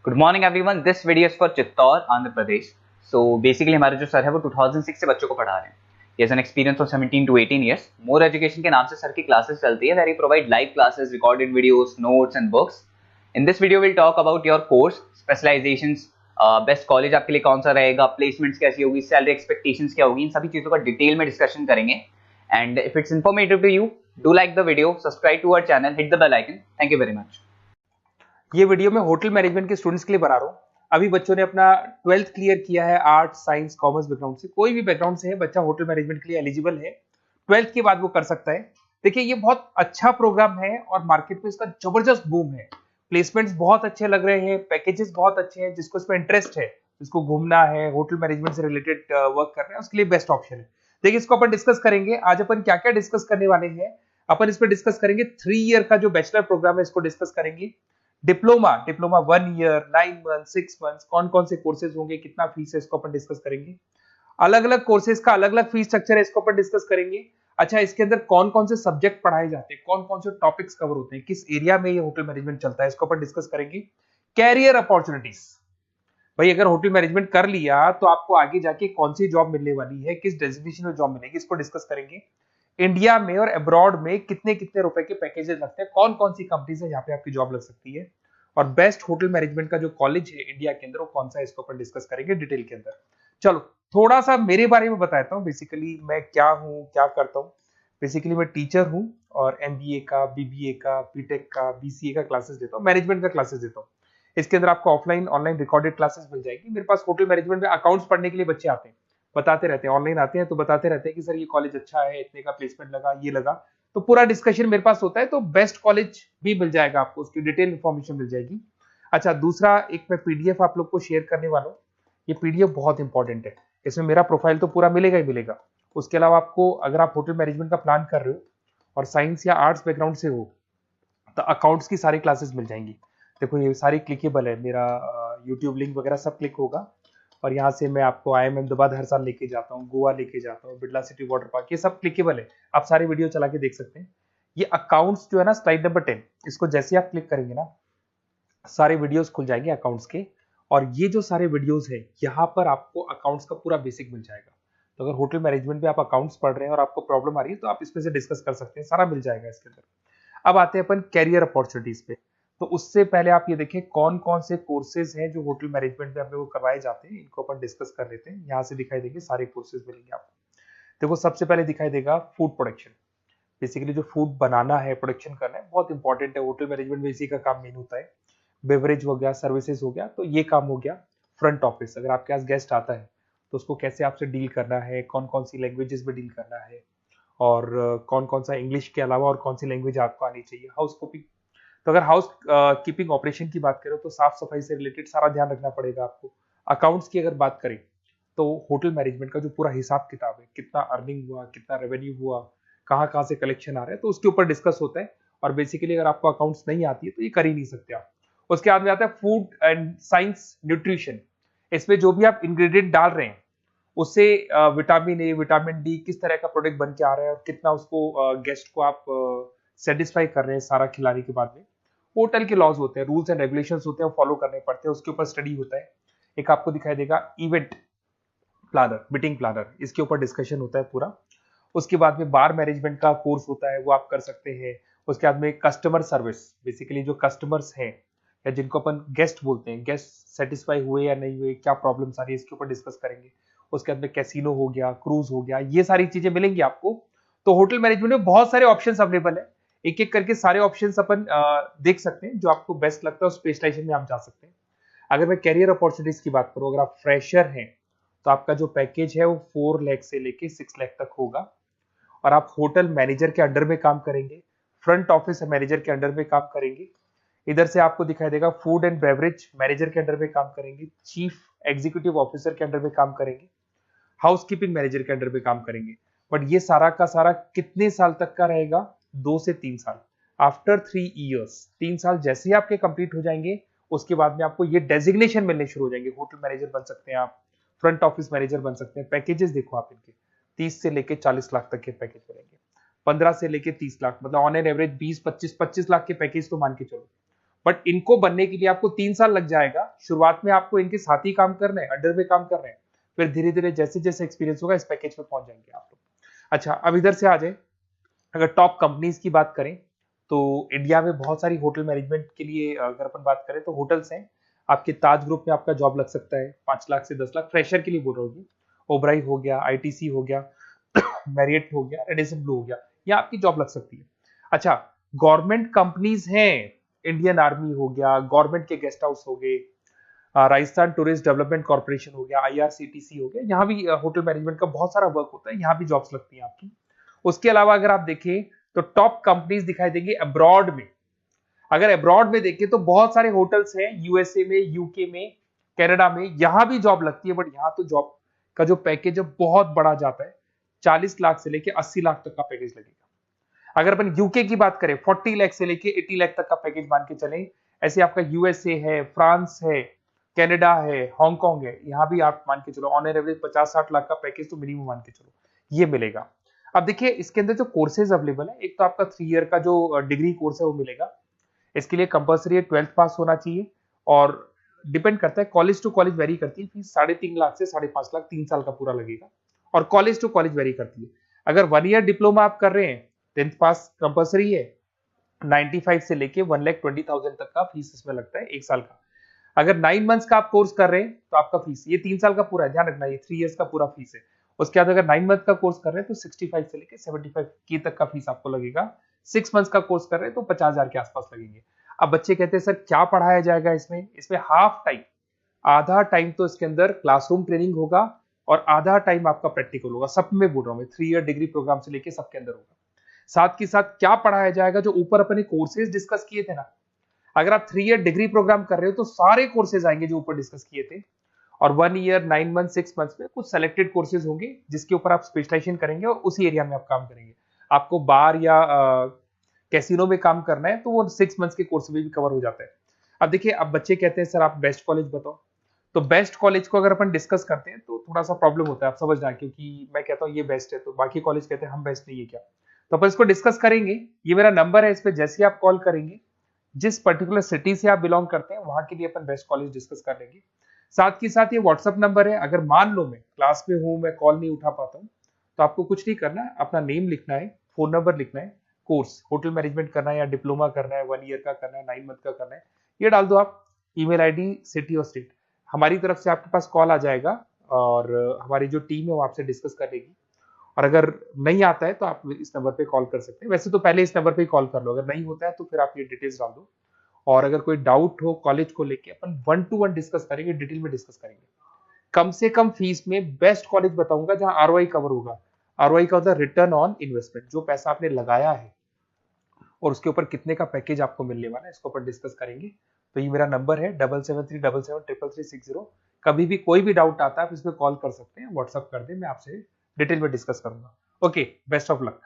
Good morning everyone, this video is for Chittor Andhra Pradesh. So basically हमारे जो sir है वो 2006 से बच्चों को पढ़ा रहे हैं। He has an experience of 17 to 18 years. More education के नाम से सर की क्लासेस चलती है, where he provide live classes, recorded videos, notes and books. In this video will talk about your course, specializations, best college आपके लिए कौन सा रहेगा, प्लेसमेंट्स कैसी होगी, सैलरी एक्सपेक्टेशंस क्या होगी, इन सभी चीजों का डिटेल में डिस्कशन करेंगे। And if it's informative to you, do like the video, subscribe to our channel, hit the bell icon. Thank you very much. ये वीडियो मैं होटल मैनेजमेंट के स्टूडेंट्स के लिए बना रहा हूँ। अभी बच्चों ने अपना 12th क्लियर किया है, आर्ट साइंस कॉमर्स बैकग्राउंड से, कोई भी बैकग्राउंड से है बच्चा होटल मैनेजमेंट के लिए एलिजिबल है। 12th के बाद वो कर सकता है। देखिए ये बहुत अच्छा प्रोग्राम है और मार्केट में इसका जबरदस्त बूम है। प्लेसमेंट्स बहुत अच्छे लग रहे हैं, पैकेजेस बहुत अच्छे हैं। जिसको इसमें इंटरेस्ट है, जिसको घूमना है, होटल मैनेजमेंट से रिलेटेड वर्क कर रहे हैं, उसके लिए बेस्ट ऑप्शन है। देखिए इसको अपन डिस्कस करेंगे। आज अपन क्या क्या डिस्कस करने वाले हैं। अपन इसमें डिस्कस करेंगे 3 ईयर का जो बैचलर प्रोग्राम है, इसको डिस्कस करेंगे। डिप्लोमा 1 ईयर, 9 मंथ, 6 मंथ, कौन कौन से कोर्सेज होंगे, कितना फीस है, इसको अपन डिस्कस करेंगे। अलग अलग कोर्सेज का अलग अलग फीस स्ट्रक्चर है, इसको अपन डिस्कस करेंगे। अच्छा, इसके अंदर कौन कौन से सब्जेक्ट पढ़ाए जाते हैं, कौन कौन से टॉपिक्स कवर होते हैं, किस एरिया में ये होटल मैनेजमेंट चलता है, इसको अपन डिस्कस करेंगे। कैरियर अपॉर्चुनिटीज, भाई अगर होटल मैनेजमेंट कर लिया तो आपको आगे जाके कौन सी जॉब मिलने वाली है, किस डेजिग्नेशन में जॉब मिलेगी, इसको डिस्कस करेंगे। इंडिया में और अब्रॉड में कितने कितने रुपए के पैकेजेस लगते हैं, कौन कौन सी कंपनीज है जहां पे आपकी जॉब लग सकती है, और बेस्ट होटल मैनेजमेंट का जो कॉलेज है इंडिया के अंदर वो कौन सा है, इसको अपन डिस्कस करेंगे डिटेल के अंदर। चलो थोड़ा सा मेरे बारे में बताता हूँ। बेसिकली मैं क्या हूँ, क्या करता हूँ। बेसिकली मैं टीचर हूँ और एमबीए का, बीबीए का, बीटेक का, बीसीए का क्लासेस देता हूँ, मैनेजमेंट का क्लासेस देता हूँ। इसके अंदर आपको ऑफलाइन ऑनलाइन रिकॉर्डेड क्लासेस मिल जाएगी। मेरे पास होटल मैनेजमेंट में अकाउंट्स पढ़ने के लिए बच्चे आते हैं, बताते रहते हैं, ऑनलाइन आते हैं तो बताते रहते हैं कि सर ये कॉलेज अच्छा है, इतने का प्लेसमेंट लगा, ये लगा। तो पूरा डिस्कशन मेरे पास होता है। तो बेस्ट कॉलेज भी मिल जाएगा आपको, उसकी डिटेल इंफॉर्मेशन मिल जाएगी। अच्छा, दूसरा एक मैं पीडीएफ आप लोग को शेयर करने वाला हूँ। ये पीडीएफ बहुत इंपॉर्टेंट है, इसमें मेरा प्रोफाइल तो पूरा मिलेगा ही मिलेगा। उसके अलावा आपको अगर आप होटल मैनेजमेंट का प्लान कर रहे हो और साइंस या आर्ट्स बैकग्राउंड से हो तो अकाउंट्स की सारी क्लासेस मिल जाएंगी। देखो ये सारी क्लिकेबल है, मेरा यूट्यूब लिंक वगैरह सब क्लिक होगा। और यहाँ से मैं आपको IIM अहमदाबाद हर साल लेके जाता हूँ, गोवा लेके जाता हूँ, बिरला सिटी वाटर पार्क, ये सब क्लिकेबल है। आप सारे वीडियो चला के देख सकते हैं। ये अकाउंट्स जो है ना, स्लाइड नंबर 10, इसको जैसे आप क्लिक करेंगे ना, सारे वीडियोस खुल जाएंगे अकाउंट्स के। और ये जो सारे वीडियोस है, यहाँ पर आपको अकाउंट्स का पूरा बेसिक मिल जाएगा। तो अगर होटल मैनेजमेंट में आप अकाउंट्स पढ़ रहे हैं और आपको प्रॉब्लम आ रही है तो आप इसमें से डिस्कस कर सकते हैं, सारा मिल जाएगा इसके अंदर। अब आते हैं अपन कैरियर अपॉर्चुनिटीज पे। तो उससे पहले आप ये देखें कौन कौन से कोर्सेज हैं जो होटल मैनेजमेंट में अपने को करवाए जाते हैं, इनको अपन डिस्कस कर लेते हैं। यहाँ से दिखाई देंगे सारे कोर्सेज मिलेंगे आपको। देखो सबसे पहले दिखाई देगा फूड प्रोडक्शन। बेसिकली जो फूड बनाना है, प्रोडक्शन करना है, बहुत इंपॉर्टेंट है। होटल मैनेजमेंट में इसी का काम मेन होता है। बेवरेज हो गया, सर्विसेज हो गया, तो ये काम हो गया। फ्रंट ऑफिस, अगर आपके पास गेस्ट आता है तो उसको कैसे आपसे डील करना है, कौन कौन सी लैंग्वेजेस में डील करना है, और कौन कौन सा इंग्लिश के अलावा और कौन सी लैंग्वेज आपको आनी चाहिए। हाउस कीपिंग, तो अगर हाउस कीपिंग ऑपरेशन की बात करें तो साफ सफाई से रिलेटेड सारा ध्यान रखना पड़ेगा आपको। अकाउंट्स की अगर बात करें तो होटल मैनेजमेंट का जो पूरा हिसाब किताब है, कितना अर्निंग हुआ, कितना रेवेन्यू हुआ, कहाँ कहाँ से कलेक्शन आ रहा है, तो उसके ऊपर डिस्कस होता है। और बेसिकली अगर आपको अकाउंट्स नहीं आती है तो ये कर ही नहीं सकते आप। उसके बाद में आता है फूड एंड साइंस न्यूट्रिशन। इसमें जो भी आप इंग्रेडिएंट डाल रहे हैं उससे विटामिन ए, विटामिन डी, किस तरह का प्रोडक्ट बन के आ रहा है और कितना उसको गेस्ट को आप सेटिस्फाई कर रहे हैं सारा खिलाने के बाद में। होटल के लॉज होते हैं, रूल्स एंड रेगुलेशंस होते हैं, वो फॉलो करने पड़ते हैं, उसके ऊपर स्टडी होता है। एक आपको दिखाई देगा इवेंट प्लानर, मीटिंग प्लानर, इसके ऊपर डिस्कशन होता है पूरा। उसके बाद में बार मैनेजमेंट का कोर्स होता है, वो आप कर सकते हैं। उसके बाद में कस्टमर सर्विस, बेसिकली जो कस्टमर्स हैं या जिनको अपन गेस्ट बोलते हैं, गेस्ट सेटिस्फाई हुए या नहीं हुए, क्या प्रॉब्लम्स आ रही है, इसके ऊपर डिस्कस करेंगे। उसके बाद में कैसीनो हो गया, क्रूज हो गया, ये सारी चीजें मिलेंगी आपको। तो होटल मैनेजमेंट में बहुत सारे ऑप्शंस अवेलेबल है। एक एक करके सारे ऑप्शंस अपन देख सकते हैं, जो आपको बेस्ट लगता है उस स्पेशलाइजेशन में आप जा सकते हैं। अगर मैं कैरियर अपॉर्चुनिटीज की बात करूं, अगर आप फ्रेशर हैं तो आपका जो पैकेज है वो 4 लाख से लेके 6 लाख तक होगा। और आप होटल मैनेजर के अंडर में काम करेंगे, फ्रंट ऑफिस मैनेजर के अंडर में काम करेंगे। इधर से आपको दिखाई देगा फूड एंड बेवरेज मैनेजर के अंडर में काम करेंगे, चीफ एग्जीक्यूटिव ऑफिसर के अंडर में काम करेंगे, हाउस कीपिंग मैनेजर के अंडर में काम करेंगे। बट ये सारा का सारा कितने साल तक का रहेगा? 2 से 3 साल। आफ्टर 3 ईयर्स, 3 साल जैसे ही आपके कंप्लीट हो जाएंगे उसके बाद में आपको ये डेजिग्नेशन मिलने शुरू हो जाएंगे। होटल मैनेजर बन सकते हैं आप, फ्रंट ऑफिस मैनेजर बन सकते हैं। पैकेजेस देखो आप इनके, 30 से लेके 40 लाख तक के पैकेज मिलेंगे, 15 से लेके 30 लाख, मतलब ऑन एन एवरेज 20, 25 लाख के पैकेज तो मान के चलो। बट इनको बनने के लिए आपको 3 साल लग जाएगा। शुरुआत में आपको इनके साथ ही काम करना है, अंडर में काम कर रहे हैं, फिर धीरे धीरे जैसे जैसे एक्सपीरियंस होगा इस पैकेज पे पहुंच जाएंगे आप लोग। अच्छा, अब इधर से आ जाए, अगर टॉप कंपनीज की बात करें तो इंडिया में बहुत सारी होटल मैनेजमेंट के लिए अगर अपन बात करें तो होटल्स हैं। आपके ताज ग्रुप में आपका जॉब लग सकता है 5 लाख से 10 लाख, फ्रेशर के लिए बोल रहा हूँ। ओबराई हो गया, आईटीसी हो गया, मैरियट हो गया, रेडिसन ब्लू हो गया, यहाँ आपकी जॉब लग सकती है। अच्छा, गवर्नमेंट कंपनीज हैं, इंडियन आर्मी हो गया, गवर्नमेंट के गेस्ट हाउस हो गए, राजस्थान टूरिस्ट डेवलपमेंट कॉर्पोरेशन हो गया, आईआरसीटीसी हो गया, यहाँ भी होटल मैनेजमेंट का बहुत सारा वर्क होता है, यहाँ भी जॉब्स लगती हैं आपकी। उसके अलावा अगर आप देखें तो टॉप कंपनीज दिखाई देंगे अब्रॉड में। अगर अब्रॉड में देखें तो बहुत सारे होटल्स हैं यूएसए में, यूके में, कनाडा में, यहां भी जॉब लगती है। बट यहाँ तो जॉब का जो पैकेज है बहुत बड़ा जाता है, 40 लाख से लेके 80 लाख तक का पैकेज लगेगा। अगर अपन यूके की बात करें 40 लाख से लेके 80 लाख तक का पैकेज मान के चले। ऐसे आपका यूएसए है, फ्रांस है, कनाडा है, हांगकांग है, यहाँ भी आप मान के चलो ऑन एवरेज 50-60 लाख का पैकेज तो मिनिमम मान के चलो ये मिलेगा। अब देखिए इसके अंदर जो कोर्सेज अवेलेबल है, एक तो आपका 3 ईयर का जो डिग्री कोर्स है वो मिलेगा। इसके लिए कंपलसरी 12th पास होना चाहिए और डिपेंड करता है, कॉलेज टू कॉलेज वेरी करती है फीस। 3.5 लाख से 5.5 लाख 3 साल का पूरा लगेगा और कॉलेज टू कॉलेज वेरी करती है। अगर 1 ईयर डिप्लोमा आप कर रहे हैं, 10th पास कंपलसरी है, 95 से लेके 1,20,000 तक का फीस इसमें लगता है 1 साल का। अगर 9 मंथ्स का आप कोर्स कर रहे हैं तो आपका फीस, ये 3 साल का पूरा है, ध्यान रखना, ये 3 इयर्स का पूरा फीस है। उसके बाद अगर 9 मंथ का कोर्स कर रहे हैं तो 65 से लेके 75 के तक का फीस आपको लगेगा। 6 मंथ्स का कोर्स कर रहे हैं तो 50,000 के आसपास लगेंगे। अब बच्चे कहते हैं सर क्या पढ़ाया जाएगा इसमें? इसमें हाफ टाइम, आधा टाइम तो इसके अंदर क्लासरूम ट्रेनिंग होगा और आधा टाइम आपका प्रैक्टिकल होगा। सब में बोल रहा हूँ मैं, 3 ईयर डिग्री प्रोग्राम से लेके सबके अंदर होगा। साथ के साथ क्या पढ़ाया जाएगा, जो ऊपर अपने कोर्सेज डिस्कस किए थे ना, अगर आप 3 ईयर डिग्री प्रोग्राम कर रहे हो तो सारे कोर्सेज आएंगे जो ऊपर डिस्कस किए थे। और 1 ईयर, 9 मंथ, 6 मंथ्स में कुछ सेलेक्टेड कोर्सेज होंगे जिसके ऊपर आप स्पेशलाइजेशन करेंगे और उसी एरिया में आप काम करेंगे। आपको बार या कैसीनो में काम करना है तो वो 6 मंथ्स के कोर्स में भी कवर हो जाता है। अब देखिए, अब बच्चे कहते हैं सर आप बेस्ट कॉलेज बताओ। तो बेस्ट कॉलेज को अगर अपन डिस्कस करते हैं तो थोड़ा सा प्रॉब्लम होता है, आप समझना, क्योंकि मैं कहता हूँ ये बेस्ट है तो बाकी कॉलेज कहते हैं हम बेस्ट नहीं है क्या। तो अपन इसको डिस्कस करेंगे। ये मेरा नंबर है, इस पे जैसे ही आप कॉल करेंगे, जिस पर्टिकुलर सिटी से आप बिलोंग करते हैं वहां के लिए अपन बेस्ट कॉलेज डिस्कस कर लेंगे। साथ ही साथ ये व्हाट्सअप नंबर है, अगर मान लो मैं क्लास में हूं, मैं कॉल नहीं उठा पाता हूँ, तो आपको कुछ नहीं करना है, अपना नेम लिखना है, फोन नंबर लिखना है, कोर्स होटल मैनेजमेंट करना है या डिप्लोमा करना है, 1 ईयर का करना है, 9 मंथ का करना है, ये डाल दो आप, ईमेल आईडी, सिटी और स्टेट। हमारी तरफ से आपके पास कॉल आ जाएगा और हमारी जो टीम है वो आपसे डिस्कस करेगी। और अगर नहीं आता है तो आप इस नंबर पे कॉल कर सकते हैं। वैसे तो पहले इस नंबर पे कॉल कर लो, अगर नहीं होता है तो फिर आप ये डिटेल्स डाल दो। और अगर कोई डाउट हो कॉलेज को लेके, अपन 1 to 1 डिस्कस करेंगे, डिटेल में डिस्कस करेंगे। कम से कम फीस में बेस्ट कॉलेज बताऊंगा जहां आरओआई कवर होगा। आरओआई का होता है रिटर्न ऑन इन्वेस्टमेंट, जो पैसा आपने लगाया है और उसके ऊपर कितने का पैकेज आपको मिलने वाला है, इसको अपन डिस्कस करेंगे। तो ये मेरा नंबर है 7737733360। कभी भी कोई भी डाउट आता है आप इस पर कॉल कर सकते हैं, व्हाट्सअप कर दे, मैं आपसे डिटेल में डिस्कस करूंगा। Okay, best of luck.